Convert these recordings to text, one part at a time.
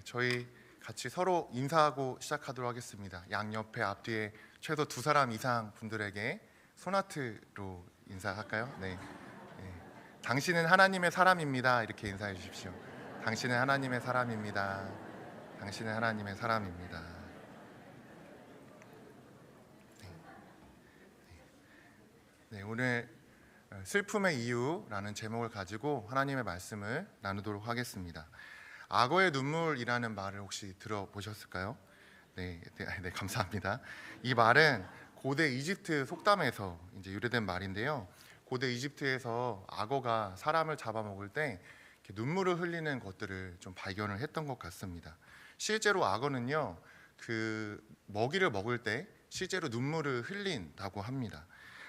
저희 같이 서로 인사하고 시작하도록 하겠습니다. 양옆에 앞뒤에 최소 2사람 이상 분들에게 손아트로 인사할까요? 네. 당신은 하나님의 사람입니다. 이렇게 인사해 주십시오. 당신은 하나님의 사람입니다. 당신은 하나님의 사람입니다. 네, 오늘 슬픔의 이유라는 제목을 가지고 하나님의 말씀을 나누도록 하겠습니다. 악어의 눈물이라는 말을 혹시 들어보셨을까요? 네, 감사합니다. 이 말은 고대 이집트 속담에서 이제 유래된 말인데요. 고대 이집트에서 악어가 사람을 잡아먹을 때 이렇게 눈물을 흘리는 것들을 좀 발견을 했던 것 같습니다. 실제로 악어는요, 그 먹이를 먹을 때 실제로 눈물을 흘린다고 합니다.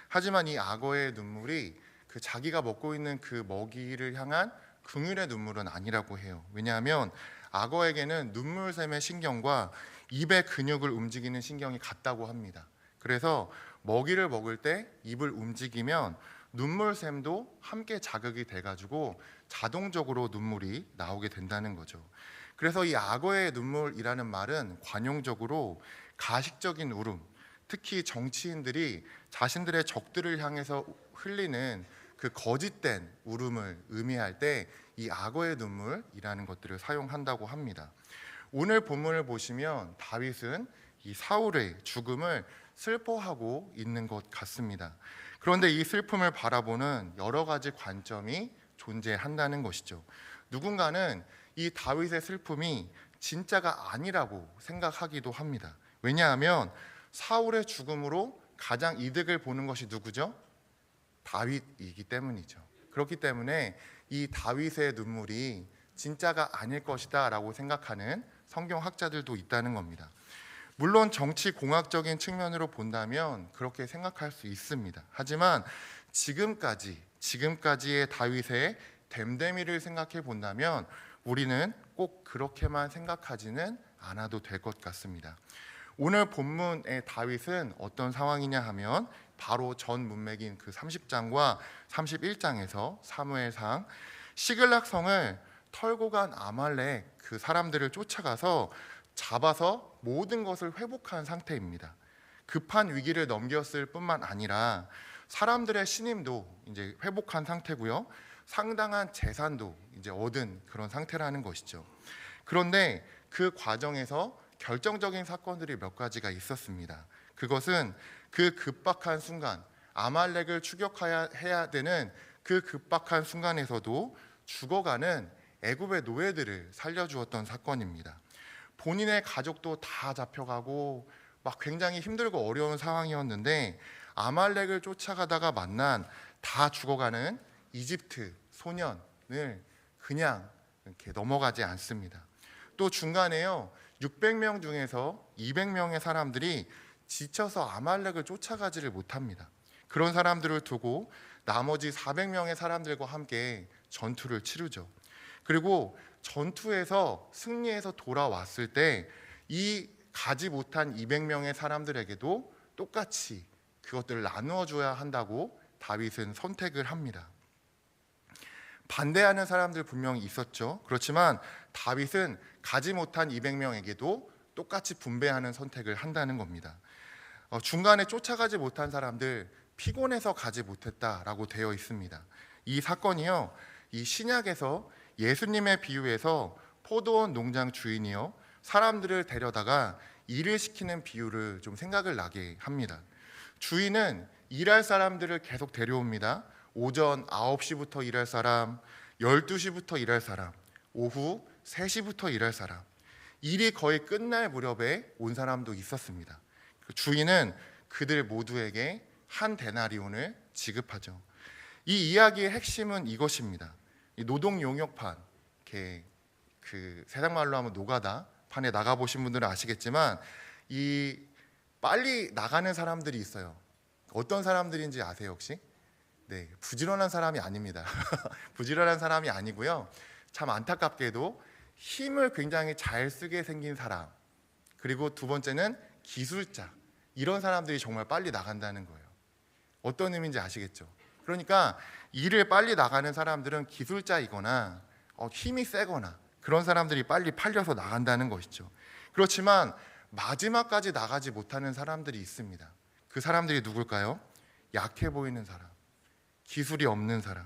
하지만 이 악어의 눈물이 그 자기가 먹고 있는 그 먹이를 향한 긍휼의 눈물은 아니라고 해요. 왜냐하면 악어에게는 눈물샘의 신경과 입의 근육을 움직이는 신경이 같다고 합니다. 그래서 먹이를 먹을 때 입을 움직이면 눈물샘도 함께 자극이 돼가지고 자동적으로 눈물이 나오게 된다는 거죠. 그래서 이 악어의 눈물이라는 말은 관용적으로 가식적인 울음, 특히 정치인들이 자신들의 적들을 향해서 흘리는 그 거짓된 울음을 의미할 때 이 악어의 눈물이라는 것들을 사용한다고 합니다. 오늘 본문을 보시면 다윗은 이 사울의 죽음을 슬퍼하고 있는 것 같습니다. 그런데 이 슬픔을 바라보는 여러 가지 관점이 존재한다는 것이죠. 누군가는 이 다윗의 슬픔이 진짜가 아니라고 생각하기도 합니다. 왜냐하면 사울의 죽음으로 가장 이득을 보는 것이 누구죠? 다윗이기 때문이죠. 그렇기 때문에 이 다윗의 눈물이 진짜가 아닐 것이다 라고 생각하는 성경학자들도 있다는 겁니다. 물론 정치공학적인 측면으로 본다면 그렇게 생각할 수 있습니다. 하지만 지금까지의 다윗의 됨됨이를 생각해 본다면 우리는 꼭 그렇게만 생각하지는 않아도 될 것 같습니다. 오늘 본문의 다윗은 어떤 상황이냐 하면 바로 전 문맥인 그 30장과 31장에서 사무엘상 시글락 성을 털고 간 아말렉 그 사람들을 쫓아가서 잡아서 모든 것을 회복한 상태입니다. 급한 위기를 넘겼을 뿐만 아니라 사람들의 신임도 이제 회복한 상태고요. 상당한 재산도 이제 얻은 그런 상태라는 것이죠. 그런데 그 과정에서 결정적인 사건들이 몇 가지가 있었습니다. 그것은 그 급박한 순간, 아말렉을 추격해야 되는 그 급박한 순간에서도 죽어가는 애굽의 노예들을 살려주었던 사건입니다. 본인의 가족도 다 잡혀가고 막 굉장히 힘들고 어려운 상황이었는데 아말렉을 쫓아가다가 만난 다 죽어가는 이집트 소년을 그냥 이렇게 넘어가지 않습니다. 또 중간에요, 600명 중에서 200명의 사람들이 지쳐서 아말렉을 쫓아가지를 못합니다. 그런 사람들을 두고 나머지 400명의 사람들과 함께 전투를 치르죠. 그리고 전투에서 승리해서 돌아왔을 때 이 가지 못한 200명의 사람들에게도 똑같이 그것들을 나누어 줘야 한다고 다윗은 선택을 합니다. 반대하는 사람들 분명히 있었죠. 그렇지만 다윗은 가지 못한 200명에게도 똑같이 분배하는 선택을 한다는 겁니다. 중간에 쫓아가지 못한 사람들, 피곤해서 가지 못했다라고 되어 있습니다. 이 사건이요, 이 신약에서 예수님의 비유에서 포도원 농장 주인이요 사람들을 데려다가 일을 시키는 비유를 좀 생각을 나게 합니다. 주인은 일할 사람들을 계속 데려옵니다. 오전 9시부터 일할 사람, 12시부터 일할 사람, 오후 3시부터 일할 사람, 일이 거의 끝날 무렵에 온 사람도 있었습니다. 주인은 그들 모두에게 한 데나리온을 지급하죠. 이 이야기의 핵심은 이것입니다. 이 노동 용역판, 그 세상 말로 하면 노가다 판에 나가 보신 분들은 아시겠지만 이 빨리 나가는 사람들이 있어요. 어떤 사람들인지 아세요 혹시? 네, 부지런한 사람이 아닙니다. 부지런한 사람이 아니고요. 참 안타깝게도 힘을 굉장히 잘 쓰게 생긴 사람, 그리고 두 번째는 기술자, 이런 사람들이 정말 빨리 나간다는 거예요. 어떤 의미인지 아시겠죠? 그러니까 일을 빨리 나가는 사람들은 기술자이거나 힘이 세거나 그런 사람들이 빨리 팔려서 나간다는 것이죠. 그렇지만 마지막까지 나가지 못하는 사람들이 있습니다. 그 사람들이 누굴까요? 약해 보이는 사람, 기술이 없는 사람,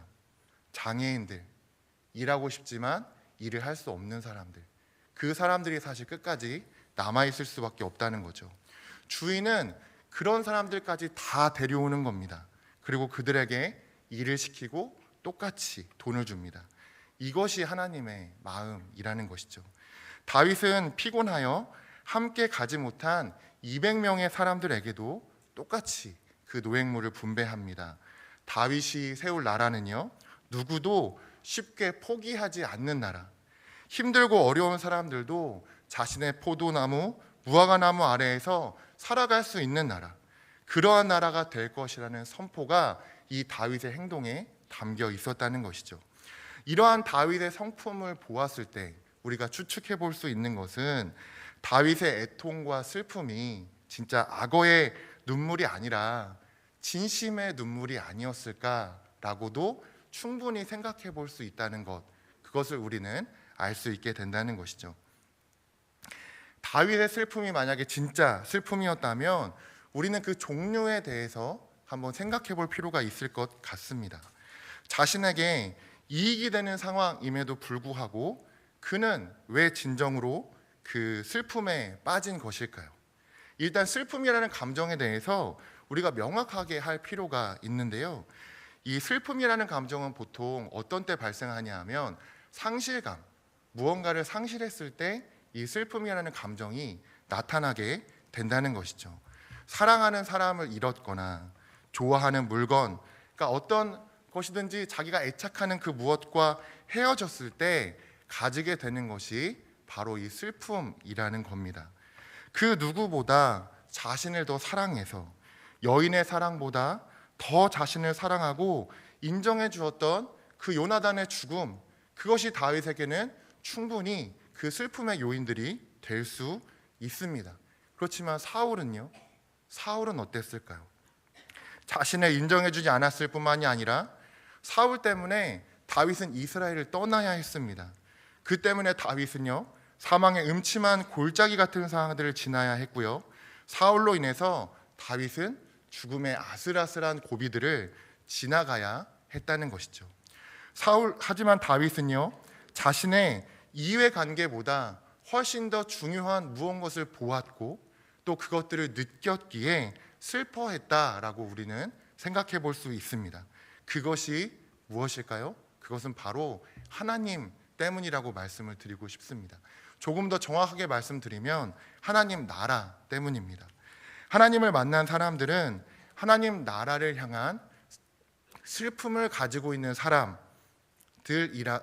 장애인들, 일하고 싶지만 일을 할 수 없는 사람들, 그 사람들이 사실 끝까지 남아있을 수밖에 없다는 거죠. 주인은 그런 사람들까지 다 데려오는 겁니다. 그리고 그들에게 일을 시키고 똑같이 돈을 줍니다. 이것이 하나님의 마음이라는 것이죠. 다윗은 피곤하여 함께 가지 못한 200명의 사람들에게도 똑같이 그 노획물을 분배합니다. 다윗이 세울 나라는요, 누구도 쉽게 포기하지 않는 나라, 힘들고 어려운 사람들도 자신의 포도나무, 무화과나무 아래에서 살아갈 수 있는 나라, 그러한 나라가 될 것이라는 선포가 이 다윗의 행동에 담겨 있었다는 것이죠. 이러한 다윗의 성품을 보았을 때 우리가 추측해 볼 수 있는 것은 다윗의 애통과 슬픔이 진짜 악어의 눈물이 아니라 진심의 눈물이 아니었을까라고도 충분히 생각해 볼 수 있다는 것, 그것을 우리는 알 수 있게 된다는 것이죠. 다윗의 슬픔이 만약에 진짜 슬픔이었다면 우리는 그 종류에 대해서 한번 생각해 볼 필요가 있을 것 같습니다. 자신에게 이익이 되는 상황임에도 불구하고 그는 왜 진정으로 그 슬픔에 빠진 것일까요? 일단 슬픔이라는 감정에 대해서 우리가 명확하게 할 필요가 있는데요. 이 슬픔이라는 감정은 보통 어떤 때 발생하냐 하면 상실감, 무언가를 상실했을 때 이 슬픔이라는 감정이 나타나게 된다는 것이죠. 사랑하는 사람을 잃었거나 좋아하는 물건, 그러니까 어떤 것이든지 자기가 애착하는 그 무엇과 헤어졌을 때 가지게 되는 것이 바로 이 슬픔이라는 겁니다. 그 누구보다 자신을 더 사랑해서 여인의 사랑보다 더 자신을 사랑하고 인정해 주었던 그 요나단의 죽음, 그것이 다윗에게는 충분히 그 슬픔의 요인들이 될 수 있습니다. 그렇지만 사울은 어땠을까요? 자신을 인정해 주지 않았을 뿐만이 아니라 사울 때문에 다윗은 이스라엘을 떠나야 했습니다. 그 때문에 다윗은요, 사망의 음침한 골짜기 같은 상황들을 지나야 했고요, 사울로 인해서 다윗은 죽음의 아슬아슬한 고비들을 지나가야 했다는 것이죠. 하지만 다윗은요, 자신의 이해관계보다 훨씬 더 중요한 무언가를 보았고 또 그것들을 느꼈기에 슬퍼했다라고 우리는 생각해 볼 수 있습니다. 그것이 무엇일까요? 그것은 바로 하나님 때문이라고 말씀을 드리고 싶습니다. 조금 더 정확하게 말씀드리면 하나님 나라 때문입니다. 하나님을 만난 사람들은 하나님 나라를 향한 슬픔을 가지고 있는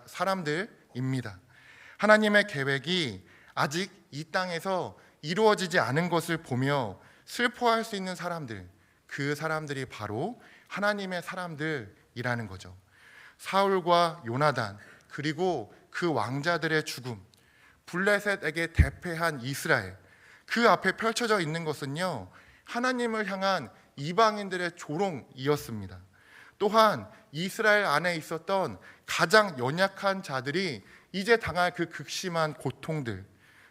사람들입니다. 하나님의 계획이 아직 이 땅에서 이루어지지 않은 것을 보며 슬퍼할 수 있는 사람들, 그 사람들이 바로 하나님의 사람들이라는 거죠. 사울과 요나단, 그리고 그 왕자들의 죽음, 블레셋에게 대패한 이스라엘, 그 앞에 펼쳐져 있는 것은요, 하나님을 향한 이방인들의 조롱이었습니다. 또한 이스라엘 안에 있었던 가장 연약한 자들이 이제 당할 그 극심한 고통들,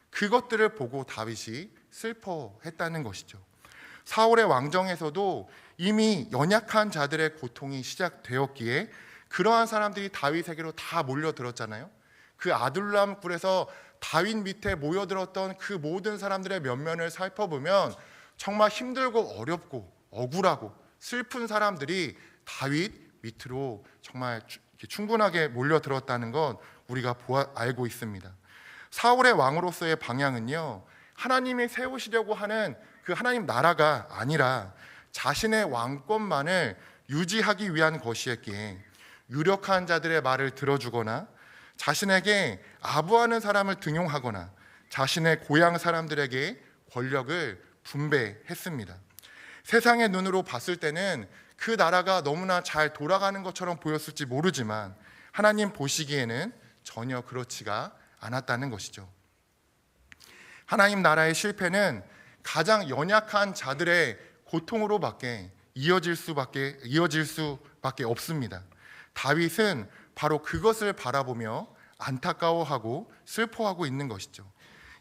그것들을 보고 다윗이 슬퍼했다는 것이죠. 사울의 왕정에서도 이미 연약한 자들의 고통이 시작되었기에 그러한 사람들이 다윗에게로 다 몰려들었잖아요. 그 아둘람 굴에서 다윗 밑에 모여들었던 그 모든 사람들의 면면을 살펴보면 정말 힘들고 어렵고 억울하고 슬픈 사람들이 다윗 밑으로 정말 충분하게 몰려들었다는 것 우리가 알고 있습니다. 사울의 왕으로서의 방향은요, 하나님이 세우시려고 하는 그 하나님 나라가 아니라 자신의 왕권만을 유지하기 위한 것이었기에 유력한 자들의 말을 들어주거나 자신에게 아부하는 사람을 등용하거나 자신의 고향 사람들에게 권력을 분배했습니다. 세상의 눈으로 봤을 때는 그 나라가 너무나 잘 돌아가는 것처럼 보였을지 모르지만 하나님 보시기에는 전혀 그렇지가 않았다는 것이죠. 하나님 나라의 실패는 가장 연약한 자들의 고통으로밖에 이어질 수밖에 없습니다. 다윗은 바로 그것을 바라보며 안타까워하고 슬퍼하고 있는 것이죠.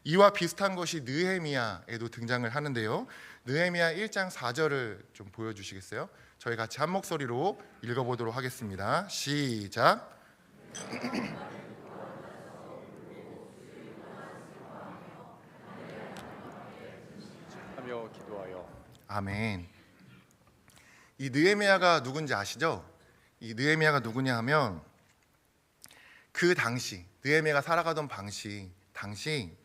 이와 비슷한 것이 느헤미야에도 등장을 하는데요. 느헤미야 1장 4절을 좀 보여주시겠어요? 저희 같이 한 목소리로 읽어보도록 하겠습니다. 시작. 하며 기도하여. 아멘. 이 느헤미야가 누군지 아시죠? 이 느헤미야가 누구냐 하면 그 당시 느헤미야가 살아가던 당시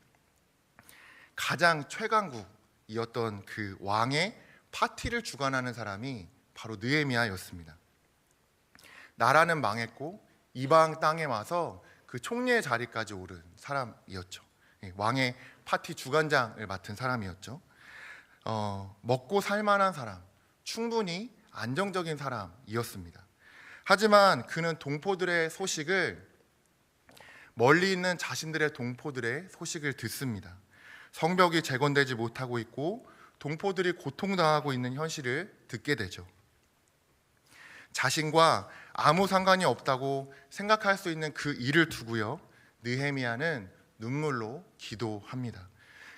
가장 최강국이었던 그 왕의 파티를 주관하는 사람이 바로 느헤미야였습니다. 나라는 망했고 이방 땅에 와서 그 총리의 자리까지 오른 사람이었죠. 왕의 파티 주관장을 맡은 사람이었죠. 먹고 살만한 사람, 충분히 안정적인 사람이었습니다. 하지만 그는 동포들의 소식을, 멀리 있는 자신들의 동포들의 소식을 듣습니다. 성벽이 재건되지 못하고 있고 동포들이 고통당하고 있는 현실을 듣게 되죠. 자신과 아무 상관이 없다고 생각할 수 있는 그 일을 두고요, 느헤미야는 눈물로 기도합니다.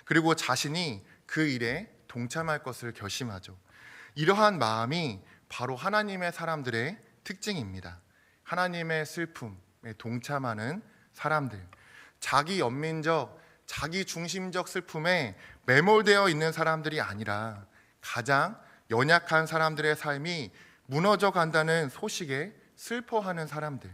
그리고 자신이 그 일에 동참할 것을 결심하죠. 이러한 마음이 바로 하나님의 사람들의 특징입니다. 하나님의 슬픔에 동참하는 사람들, 자기 연민적, 자기 중심적 슬픔에 매몰되어 있는 사람들이 아니라 가장 연약한 사람들의 삶이 무너져 간다는 소식에 슬퍼하는 사람들,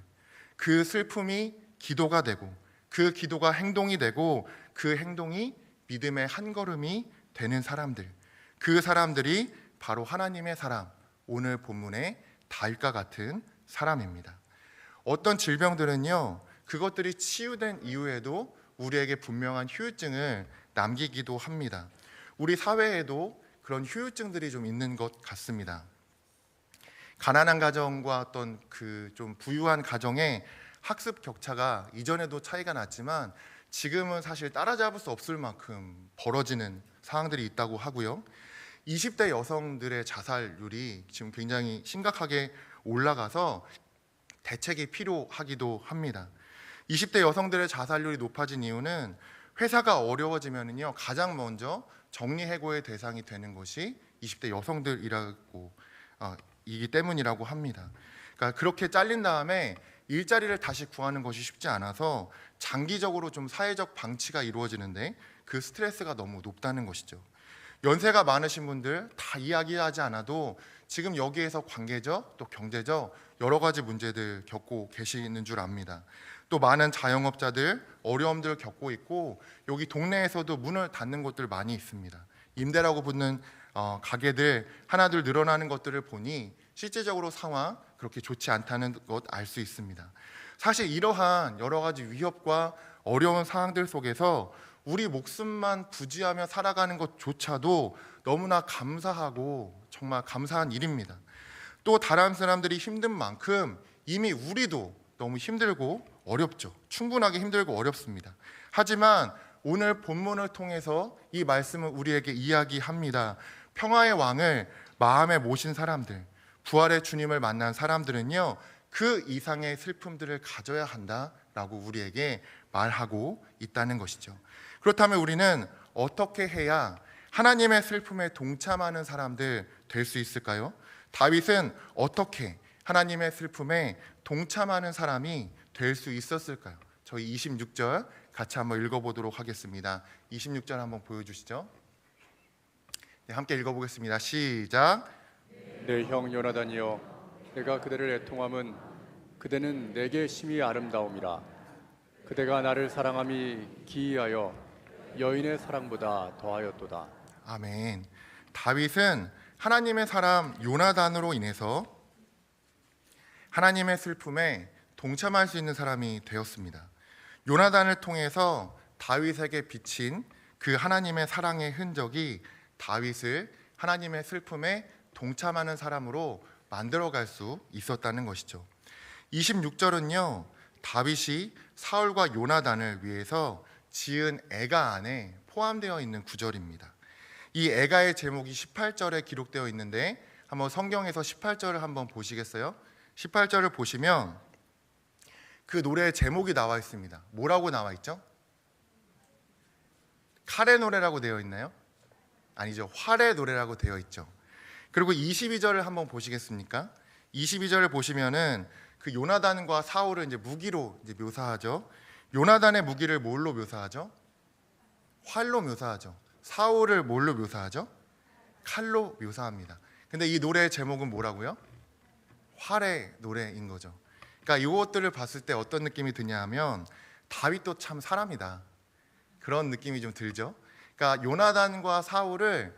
그 슬픔이 기도가 되고 그 기도가 행동이 되고 그 행동이 믿음의 한 걸음이 되는 사람들, 그 사람들이 바로 하나님의 사람, 오늘 본문의 다윗과 같은 사람입니다. 어떤 질병들은요, 그것들이 치유된 이후에도 우리에게 분명한 후유증을 남기기도 합니다. 우리 사회에도 그런 후유증들이 좀 있는 것 같습니다. 가난한 가정과 어떤 그 좀 부유한 가정의 학습 격차가 이전에도 차이가 났지만 지금은 사실 따라잡을 수 없을 만큼 벌어지는 상황들이 있다고 하고요. 20대 여성들의 자살률이 지금 굉장히 심각하게 올라가서 대책이 필요하기도 합니다. 20대 여성들의 자살률이 높아진 이유는 회사가 어려워지면요, 가장 먼저 정리해고의 대상이 되는 것이 20대 여성들이라고 이기 때문이라고 합니다. 그러니까 그렇게 잘린 다음에 일자리를 다시 구하는 것이 쉽지 않아서 장기적으로 좀 사회적 방치가 이루어지는데 그 스트레스가 너무 높다는 것이죠. 연세가 많으신 분들 다 이야기하지 않아도 지금 여기에서 관계적 또 경제적 여러 가지 문제들 겪고 계시는 줄 압니다. 또 많은 자영업자들 어려움들을 겪고 있고 여기 동네에서도 문을 닫는 곳들 많이 있습니다. 임대라고 붙는 가게들 하나둘 늘어나는 것들을 보니 실제적으로 상황 그렇게 좋지 않다는 것 알 수 있습니다. 사실 이러한 여러 가지 위협과 어려운 상황들 속에서 우리 목숨만 부지하며 살아가는 것조차도 너무나 감사하고 정말 감사한 일입니다. 또 다른 사람들이 힘든 만큼 이미 우리도 너무 힘들고 어렵죠. 충분하게 힘들고 어렵습니다. 하지만 오늘 본문을 통해서 이 말씀을 우리에게 이야기합니다. 평화의 왕을 마음에 모신 사람들, 부활의 주님을 만난 사람들은요, 그 이상의 슬픔들을 가져야 한다라고 우리에게 말하고 있다는 것이죠. 그렇다면 우리는 어떻게 해야 하나님의 슬픔에 동참하는 사람들 될 수 있을까요? 다윗은 어떻게 하나님의 슬픔에 동참하는 사람이 될 수 있었을까요? 저희 26절 같이 한번 읽어보도록 하겠습니다. 26절 한번 보여주시죠. 네, 함께 읽어보겠습니다. 시작. 내 형 요나단이여, 내가 그대를 애통함은 그대는 내게 심히 아름다움이라. 그대가 나를 사랑함이 기이하여 여인의 사랑보다 더하였도다. 아멘. 다윗은 하나님의 사람 요나단으로 인해서 하나님의 슬픔에 동참할 수 있는 사람이 되었습니다. 요나단을 통해서 다윗에게 비친 그 하나님의 사랑의 흔적이 다윗을 하나님의 슬픔에 동참하는 사람으로 만들어갈 수 있었다는 것이죠. 26절은요, 다윗이 사울과 요나단을 위해서 지은 애가 안에 포함되어 있는 구절입니다. 이 애가의 제목이 18절에 기록되어 있는데 한번 성경에서 18절을 한번 보시겠어요? 18절을 보시면 그 노래의 제목이 나와 있습니다. 뭐라고 나와 있죠? 칼의 노래라고 되어 있나요? 아니죠. 활의 노래라고 되어 있죠. 그리고 22절을 한번 보시겠습니까? 22절을 보시면은 그 요나단과 사울을 이제 무기로 이제 묘사하죠. 요나단의 무기를 뭘로 묘사하죠? 활로 묘사하죠. 사울을 뭘로 묘사하죠? 칼로 묘사합니다. 근데 이 노래의 제목은 뭐라고요? 활의 노래인 거죠. 그러니까 이것들을 봤을 때 어떤 느낌이 드냐 하면 다윗도 참 사람이다, 그런 느낌이 좀 들죠. 그러니까 요나단과 사울을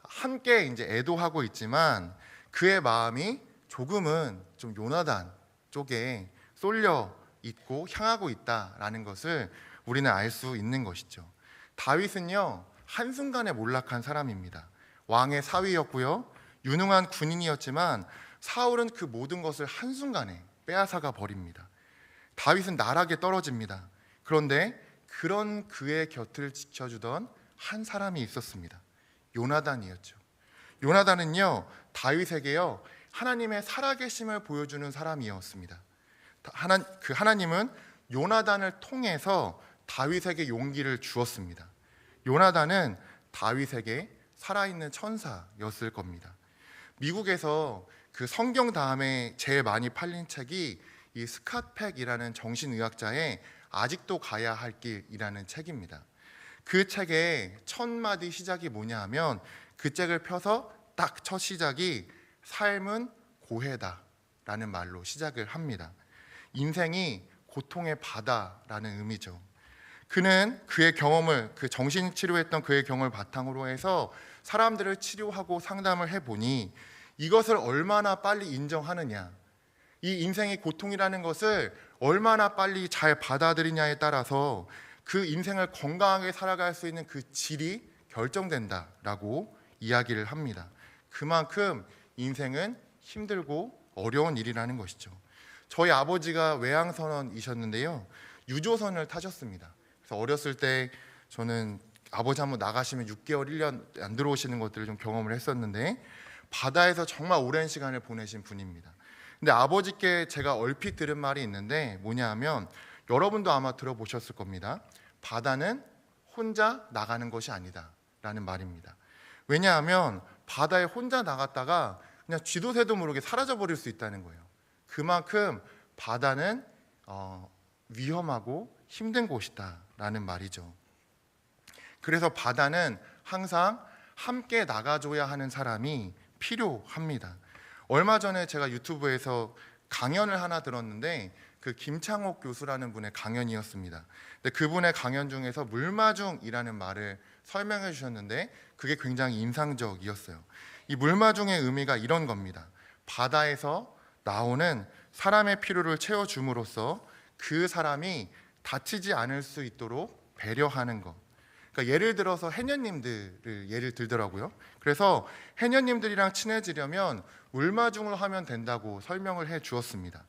함께 이제 애도하고 있지만 그의 마음이 조금은 좀 요나단 쪽에 쏠려 있고 향하고 있다라는 것을 우리는 알 수 있는 것이죠. 다윗은요, 한순간에 몰락한 사람입니다. 왕의 사위였고요, 유능한 군인이었지만 사울은 그 모든 것을 한순간에 빼앗아가 버립니다. 다윗은 나락에 떨어집니다. 그런데 그런 그의 곁을 지켜주던 한 사람이 있었습니다. 요나단이었죠. 요나단은요, 다윗에게요 하나님의 살아계심을 보여주는 사람이었습니다. 하나님은 요나단을 통해서 다윗에게 용기를 주었습니다. 요나단은 다윗에게 살아있는 천사였을 겁니다. 미국에서 그 성경 다음에 제일 많이 팔린 책이 이 스캇 팩이라는 정신의학자의 아직도 가야 할 길이라는 책입니다. 그 책의 첫 마디 시작이 뭐냐 하면 그 책을 펴서 딱 첫 시작이 삶은 고해다 라는 말로 시작을 합니다. 인생이 고통의 바다라는 의미죠. 그는 그의 경험을, 그 정신치료했던 그의 경험을 바탕으로 해서 사람들을 치료하고 상담을 해보니 이것을 얼마나 빨리 인정하느냐, 이 인생의 고통이라는 것을 얼마나 빨리 잘 받아들이냐에 따라서 그 인생을 건강하게 살아갈 수 있는 그 질이 결정된다라고 이야기를 합니다. 그만큼 인생은 힘들고 어려운 일이라는 것이죠. 저희 아버지가 외항선원이셨는데요, 유조선을 타셨습니다. 그래서 어렸을 때 저는 아버지 한번 나가시면 6개월, 1년 안 들어오시는 것들을 좀 경험을 했었는데 바다에서 정말 오랜 시간을 보내신 분입니다. 근데 아버지께 제가 얼핏 들은 말이 있는데 뭐냐 하면, 여러분도 아마 들어보셨을 겁니다. 바다는 혼자 나가는 것이 아니다 라는 말입니다. 왜냐하면 바다에 혼자 나갔다가 그냥 쥐도 새도 모르게 사라져 버릴 수 있다는 거예요. 그만큼 바다는 위험하고 힘든 곳이다 라는 말이죠. 그래서 바다는 항상 함께 나가줘야 하는 사람이 필요합니다. 얼마 전에 제가 유튜브에서 강연을 하나 들었는데 그 김창옥 교수라는 분의 강연이었습니다. 근데 그분의 강연 중에서 물마중이라는 말을 설명해 주셨는데 그게 굉장히 인상적이었어요. 이 물마중의 의미가 이런 겁니다. 바다에서 나오는 사람의 필요를 채워줌으로써 그 사람이 다치지 않을 수 있도록 배려하는 것. 그러니까 예를 들어서 해녀님들을 예를 들더라고요. 그래서 해녀님들이랑 친해지려면 물마중을 하면 된다고 설명을 해 주었습니다.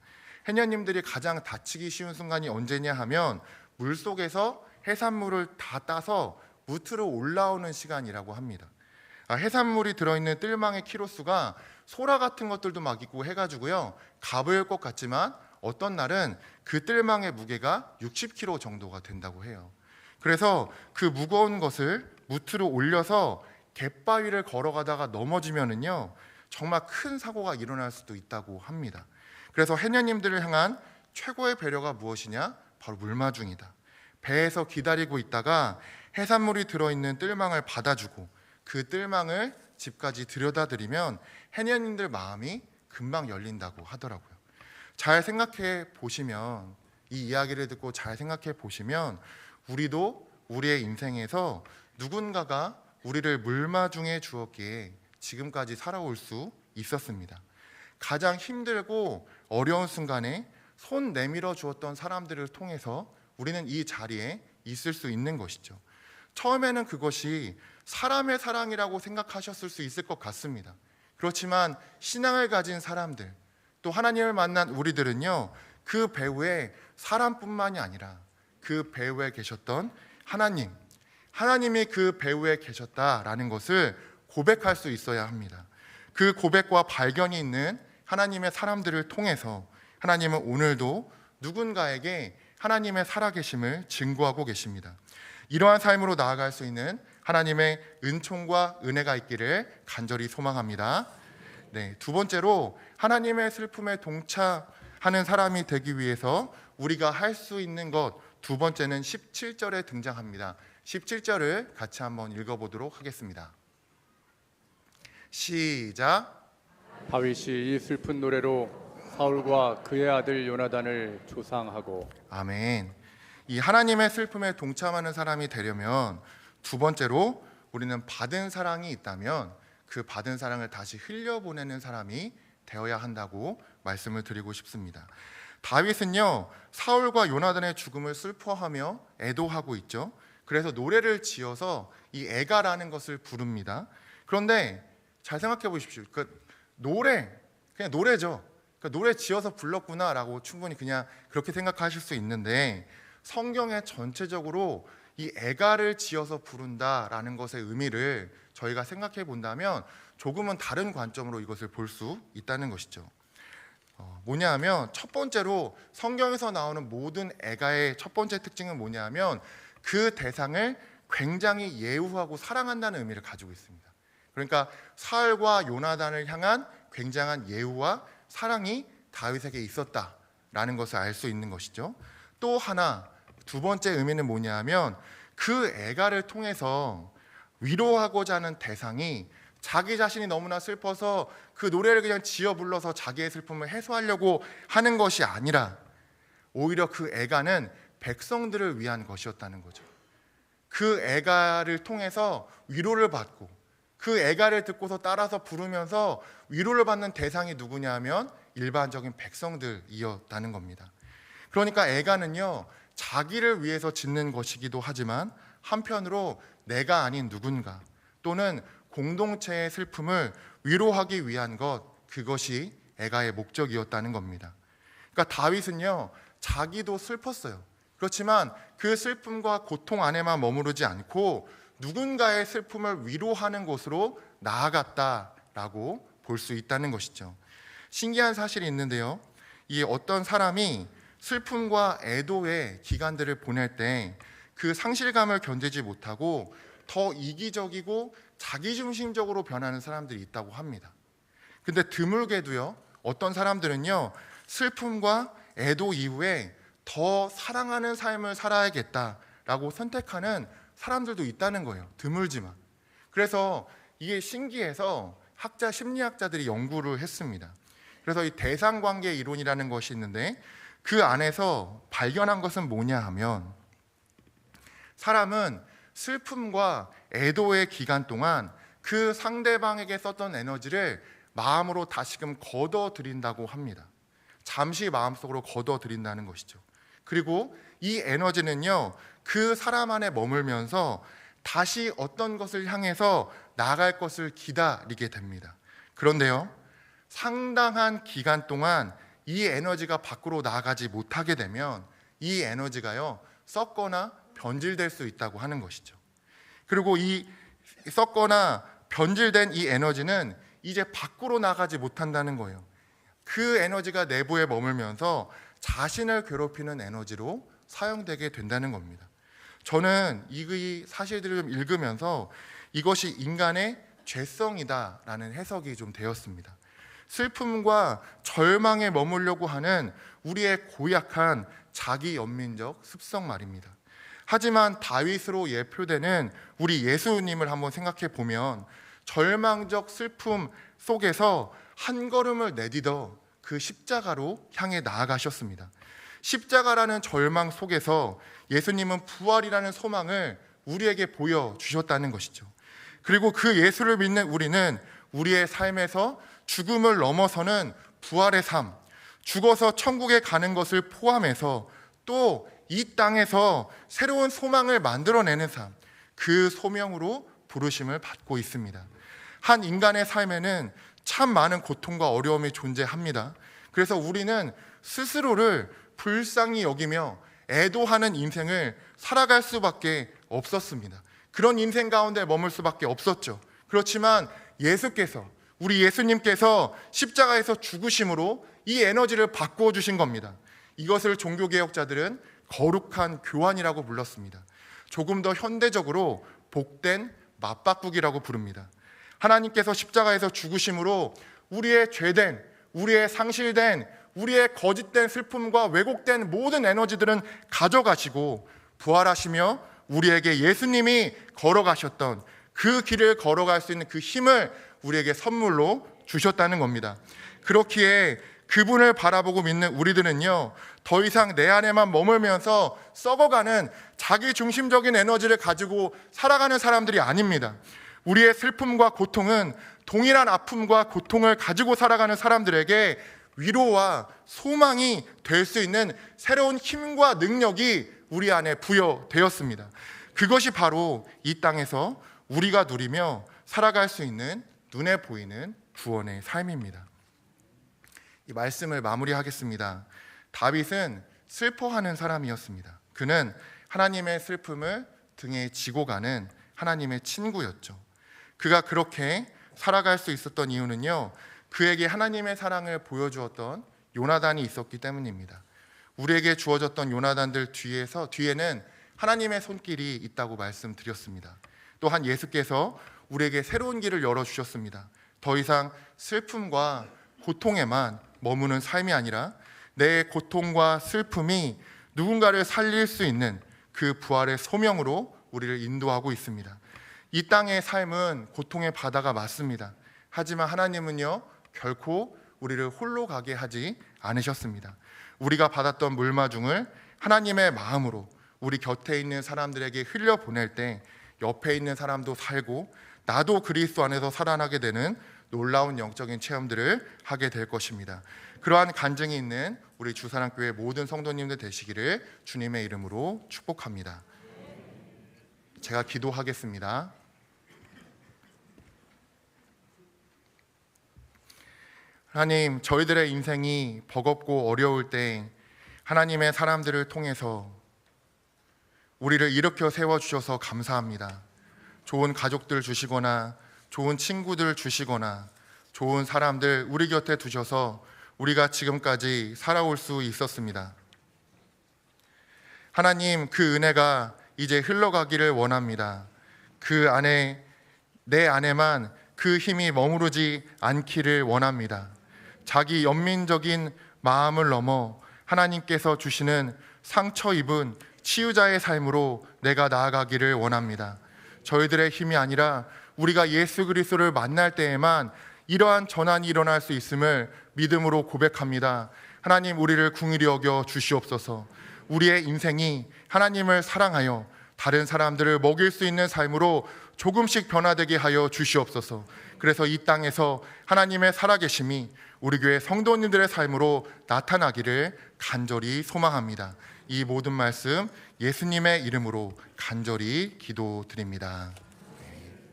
해녀님들이 가장 다치기 쉬운 순간이 언제냐 하면 물속에서 해산물을 다 따서 무트로 올라오는 시간이라고 합니다. 해산물이 들어있는 뜰망의 키로수가 소라 같은 것들도 막 있고 해가지고요, 가벼울 것 같지만 어떤 날은 그 뜰망의 무게가 60kg 정도가 된다고 해요. 그래서 그 무거운 것을 무트로 올려서 갯바위를 걸어가다가 넘어지면은요 정말 큰 사고가 일어날 수도 있다고 합니다. 그래서 해녀님들을 향한 최고의 배려가 무엇이냐? 바로 물마중이다. 배에서 기다리고 있다가 해산물이 들어있는 뜰망을 받아주고 그 뜰망을 집까지 들여다드리면 해녀님들 마음이 금방 열린다고 하더라고요. 잘 생각해 보시면, 이 이야기를 듣고 잘 생각해 보시면 우리도 우리의 인생에서 누군가가 우리를 물마중해 주었기에 지금까지 살아올 수 있었습니다. 가장 힘들고 어려운 순간에 손 내밀어 주었던 사람들을 통해서 우리는 이 자리에 있을 수 있는 것이죠. 처음에는 그것이 사람의 사랑이라고 생각하셨을 수 있을 것 같습니다. 그렇지만 신앙을 가진 사람들, 또 하나님을 만난 우리들은요, 그 배후에 사람뿐만이 아니라 그 배후에 계셨던 하나님이 그 배후에 계셨다라는 것을 고백할 수 있어야 합니다. 그 고백과 발견이 있는 하나님의 사람들을 통해서 하나님은 오늘도 누군가에게 하나님의 살아계심을 증거하고 계십니다. 이러한 삶으로 나아갈 수 있는 하나님의 은총과 은혜가 있기를 간절히 소망합니다. 네, 두 번째로 하나님의 슬픔에 동참하는 사람이 되기 위해서 우리가 할 수 있는 것, 두 번째는 17절에 등장합니다. 17절을 같이 한번 읽어보도록 하겠습니다. 시작. 다윗이 이 슬픈 노래로 사울과 그의 아들 요나단을 조상하고. 아멘. 이 하나님의 슬픔에 동참하는 사람이 되려면 두 번째로 우리는 받은 사랑이 있다면 그 받은 사랑을 다시 흘려보내는 사람이 되어야 한다고 말씀을 드리고 싶습니다. 다윗은요, 사울과 요나단의 죽음을 슬퍼하며 애도하고 있죠. 그래서 노래를 지어서 이 애가라는 것을 부릅니다. 그런데 잘 생각해 보십시오. 노래, 그냥 노래죠. 노래 지어서 불렀구나라고 충분히 그냥 그렇게 생각하실 수 있는데, 성경에 전체적으로 이 애가를 지어서 부른다라는 것의 의미를 저희가 생각해 본다면 조금은 다른 관점으로 이것을 볼 수 있다는 것이죠. 뭐냐 하면, 첫 번째로 성경에서 나오는 모든 애가의 첫 번째 특징은 뭐냐 하면 그 대상을 굉장히 예우하고 사랑한다는 의미를 가지고 있습니다. 그러니까 사울과 요나단을 향한 굉장한 예우와 사랑이 다윗에게 있었다라는 것을 알 수 있는 것이죠. 또 하나, 두 번째 의미는 뭐냐 하면 그 애가를 통해서 위로하고자 하는 대상이 자기 자신이 너무나 슬퍼서 그 노래를 그냥 지어 불러서 자기의 슬픔을 해소하려고 하는 것이 아니라 오히려 그 애가는 백성들을 위한 것이었다는 거죠. 그 애가를 통해서 위로를 받고 그 애가를 듣고서 따라서 부르면서 위로를 받는 대상이 누구냐 하면 일반적인 백성들이었다는 겁니다. 그러니까 애가는요, 자기를 위해서 짓는 것이기도 하지만 한편으로 내가 아닌 누군가 또는 공동체의 슬픔을 위로하기 위한 것, 그것이 애가의 목적이었다는 겁니다. 그러니까 다윗은요, 자기도 슬펐어요. 그렇지만 그 슬픔과 고통 안에만 머무르지 않고 누군가의 슬픔을 위로하는 곳으로 나아갔다라고 볼 수 있다는 것이죠. 신기한 사실이 있는데요, 이 어떤 사람이 슬픔과 애도의 기간들을 보낼 때 그 상실감을 견디지 못하고 더 이기적이고 자기중심적으로 변하는 사람들이 있다고 합니다. 근데 드물게도요, 어떤 사람들은요, 슬픔과 애도 이후에 더 사랑하는 삶을 살아야겠다라고 선택하는 사람들도 있다는 거예요. 드물지만. 그래서 이게 신기해서 심리학자들이 연구를 했습니다. 그래서 이 대상관계 이론이라는 것이 있는데 그 안에서 발견한 것은 뭐냐 하면, 사람은 슬픔과 애도의 기간 동안 그 상대방에게 썼던 에너지를 마음으로 다시금 걷어들인다고 합니다. 잠시 마음속으로 걷어들인다는 것이죠. 그리고 이 에너지는요, 그 사람 안에 머물면서 다시 어떤 것을 향해서 나아갈 것을 기다리게 됩니다. 그런데요, 상당한 기간 동안 이 에너지가 밖으로 나아가지 못하게 되면 이 에너지가요, 썩거나 변질될 수 있다고 하는 것이죠. 그리고 이 썩거나 변질된 이 에너지는 이제 밖으로 나가지 못한다는 거예요. 그 에너지가 내부에 머물면서 자신을 괴롭히는 에너지로 사용되게 된다는 겁니다. 저는 이 사실들을 좀 읽으면서 이것이 인간의 죄성이다라는 해석이 좀 되었습니다. 슬픔과 절망에 머물려고 하는 우리의 고약한 자기 연민적 습성 말입니다. 하지만 다윗으로 예표되는 우리 예수님을 한번 생각해 보면 절망적 슬픔 속에서 한 걸음을 내딛어 그 십자가로 향해 나아가셨습니다. 십자가라는 절망 속에서 예수님은 부활이라는 소망을 우리에게 보여주셨다는 것이죠. 그리고 그 예수를 믿는 우리는 우리의 삶에서 죽음을 넘어서는 부활의 삶, 죽어서 천국에 가는 것을 포함해서 또 이 땅에서 새로운 소망을 만들어내는 삶, 그 소명으로 부르심을 받고 있습니다. 한 인간의 삶에는 참 많은 고통과 어려움이 존재합니다. 그래서 우리는 스스로를 불쌍히 여기며 애도하는 인생을 살아갈 수밖에 없었습니다. 그런 인생 가운데 머물 수밖에 없었죠. 그렇지만 우리 예수님께서 십자가에서 죽으심으로 이 에너지를 바꾸어 주신 겁니다. 이것을 종교개혁자들은 거룩한 교환이라고 불렀습니다. 조금 더 현대적으로 복된 맞바꾸기라고 부릅니다. 하나님께서 십자가에서 죽으심으로 우리의 죄된, 우리의 상실된, 우리의 거짓된 슬픔과 왜곡된 모든 에너지들은 가져가시고 부활하시며 우리에게 예수님이 걸어가셨던 그 길을 걸어갈 수 있는 그 힘을 우리에게 선물로 주셨다는 겁니다. 그렇기에 그분을 바라보고 믿는 우리들은요, 더 이상 내 안에만 머물면서 썩어가는 자기 중심적인 에너지를 가지고 살아가는 사람들이 아닙니다. 우리의 슬픔과 고통은 동일한 아픔과 고통을 가지고 살아가는 사람들에게 위로와 소망이 될 수 있는 새로운 힘과 능력이 우리 안에 부여되었습니다. 그것이 바로 이 땅에서 우리가 누리며 살아갈 수 있는 눈에 보이는 구원의 삶입니다. 이 말씀을 마무리하겠습니다. 다윗은 슬퍼하는 사람이었습니다. 그는 하나님의 슬픔을 등에 지고 가는 하나님의 친구였죠. 그가 그렇게 살아갈 수 있었던 이유는요, 그에게 하나님의 사랑을 보여주었던 요나단이 있었기 때문입니다. 우리에게 주어졌던 요나단들 뒤에는 하나님의 손길이 있다고 말씀드렸습니다. 또한 예수께서 우리에게 새로운 길을 열어주셨습니다. 더 이상 슬픔과 고통에만 머무는 삶이 아니라 내 고통과 슬픔이 누군가를 살릴 수 있는 그 부활의 소명으로 우리를 인도하고 있습니다. 이 땅의 삶은 고통의 바다가 맞습니다. 하지만 하나님은요, 결코 우리를 홀로 가게 하지 않으셨습니다. 우리가 받았던 물마중을 하나님의 마음으로 우리 곁에 있는 사람들에게 흘려보낼 때 옆에 있는 사람도 살고 나도 그리스도 안에서 살아나게 되는 놀라운 영적인 체험들을 하게 될 것입니다. 그러한 간증이 있는 우리 주사랑교회 모든 성도님들 되시기를 주님의 이름으로 축복합니다. 제가 기도하겠습니다. 하나님, 저희들의 인생이 버겁고 어려울 때 하나님의 사람들을 통해서 우리를 일으켜 세워주셔서 감사합니다. 좋은 가족들 주시거나 좋은 친구들 주시거나 좋은 사람들 우리 곁에 두셔서 우리가 지금까지 살아올 수 있었습니다. 하나님, 그 은혜가 이제 흘러가기를 원합니다. 그 안에, 내 안에만 그 힘이 머무르지 않기를 원합니다. 자기 연민적인 마음을 넘어 하나님께서 주시는 상처 입은 치유자의 삶으로 내가 나아가기를 원합니다. 저희들의 힘이 아니라 우리가 예수 그리스도를 만날 때에만 이러한 전환이 일어날 수 있음을 믿음으로 고백합니다. 하나님, 우리를 긍휼히 여겨 주시옵소서. 우리의 인생이 하나님을 사랑하여 다른 사람들을 먹일 수 있는 삶으로 조금씩 변화되게 하여 주시옵소서. 그래서 이 땅에서 하나님의 살아계심이 우리 교회 성도님들의 삶으로 나타나기를 간절히 소망합니다. 이 모든 말씀 예수님의 이름으로 간절히 기도드립니다.